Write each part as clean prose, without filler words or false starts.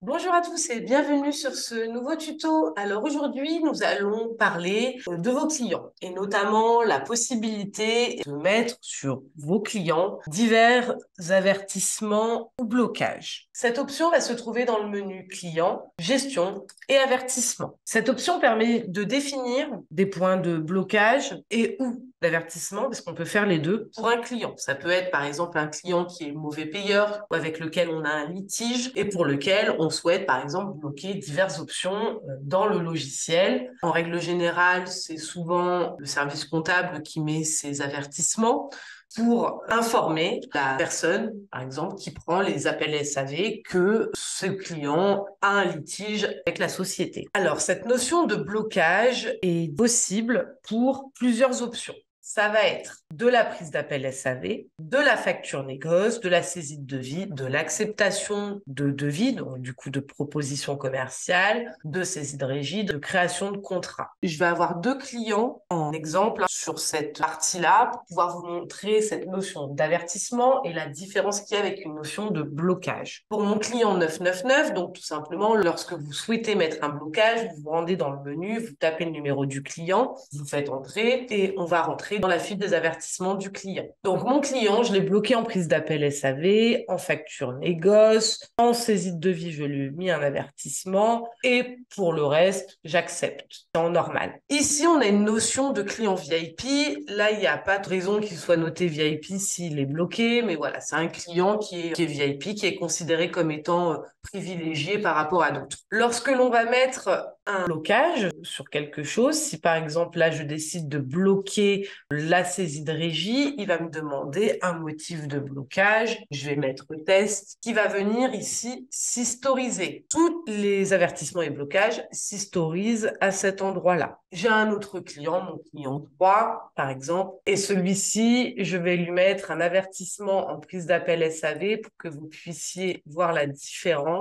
Bonjour à tous et bienvenue sur ce nouveau tuto. Alors aujourd'hui, nous allons parler de vos clients et notamment la possibilité de mettre sur vos clients divers avertissements ou blocages. Cette option va se trouver dans le menu client, gestion et avertissement. Cette option permet de définir des points de blocage et ou d'avertissement, parce qu'on peut faire les deux pour un client. Ça peut être par exemple un client qui est mauvais payeur ou avec lequel on a un litige et pour lequel on souhaite par exemple bloquer diverses options dans le logiciel. En règle générale, c'est souvent le service comptable qui met ces avertissements pour informer la personne, par exemple, qui prend les appels SAV, que ce client a un litige avec la société. Alors, cette notion de blocage est possible pour plusieurs options. Ça va être de la prise d'appel SAV, de la facture négoce, de la saisie de devis, de l'acceptation de devis, donc du coup de proposition commerciale, de saisie de régie, de création de contrat. Je vais avoir deux clients en exemple sur cette partie-là pour pouvoir vous montrer cette notion d'avertissement et la différence qu'il y a avec une notion de blocage. Pour mon client 999, donc tout simplement, lorsque vous souhaitez mettre un blocage, vous vous rendez dans le menu, vous tapez le numéro du client, vous faites entrer et on va rentrer dans la file des avertissements du client. Donc mon client, je l'ai bloqué en prise d'appel SAV, en facture négoce, en saisie de devis, je lui ai mis un avertissement et pour le reste, j'accepte. C'est en normal. Ici, on a une notion de client VIP. Là, il n'y a pas de raison qu'il soit noté VIP s'il est bloqué, mais voilà, c'est un client qui est VIP, qui est considéré comme étant privilégié par rapport à d'autres. Lorsque l'on va mettre un blocage sur quelque chose, si par exemple là je décide de bloquer la saisie de régie, il va me demander un motif de blocage. Je vais mettre test qui va venir ici s'historiser. Tous les avertissements et blocages s'historisent à cet endroit-là. J'ai un autre client, mon client 3 par exemple, et celui-ci, je vais lui mettre un avertissement en prise d'appel SAV pour que vous puissiez voir la différence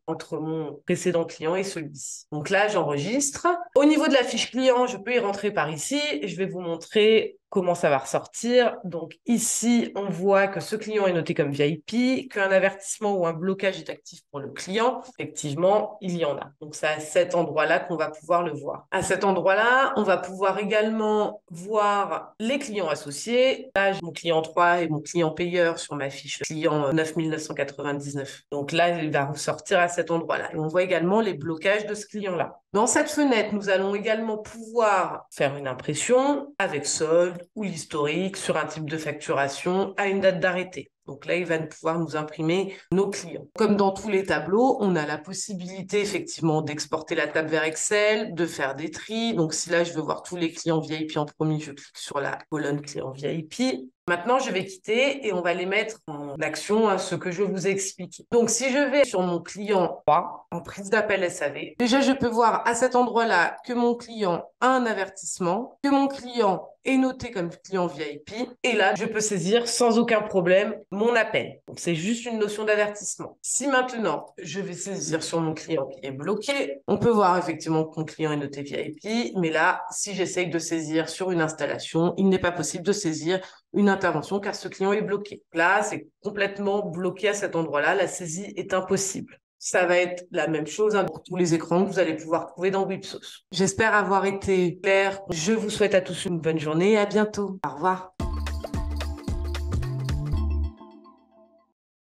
entre mon précédent client et celui-ci. Donc là, j'enregistre. Au niveau de la fiche client, je peux y rentrer par ici. Je vais vous montrer comment ça va ressortir. Donc ici, on voit que ce client est noté comme VIP, qu'un avertissement ou un blocage est actif pour le client. Effectivement, il y en a. Donc c'est à cet endroit-là qu'on va pouvoir le voir. À cet endroit-là, on va pouvoir également voir les clients associés. Là, j'ai mon client 3 et mon client payeur sur ma fiche client 9999. Donc là, il va ressortir à cet endroit-là. Et on voit également les blocages de ce client-là. Dans cette fenêtre, nous allons également pouvoir faire une impression avec solde ou l'historique sur un type de facturation à une date d'arrêté. Donc là, il va pouvoir nous imprimer nos clients. Comme dans tous les tableaux, on a la possibilité effectivement d'exporter la table vers Excel, de faire des tris. Donc si là, je veux voir tous les clients VIP en premier, je clique sur la colonne client VIP. Maintenant, je vais quitter et on va les mettre en action à ce que je vous ai expliqué. Donc, si je vais sur mon client 3, en prise d'appel SAV, déjà, je peux voir à cet endroit-là que mon client a un avertissement, que mon client est noté comme client VIP. Et là, je peux saisir sans aucun problème mon appel. Donc, c'est juste une notion d'avertissement. Si maintenant, je vais saisir sur mon client qui est bloqué, on peut voir effectivement que mon client est noté VIP. Mais là, si j'essaye de saisir sur une installation, il n'est pas possible de saisir une intervention car ce client est bloqué. Là, c'est complètement bloqué à cet endroit-là. La saisie est impossible. Ça va être la même chose pour tous les écrans que vous allez pouvoir trouver dans Wipsos. J'espère avoir été clair. Je vous souhaite à tous une bonne journée et à bientôt. Au revoir.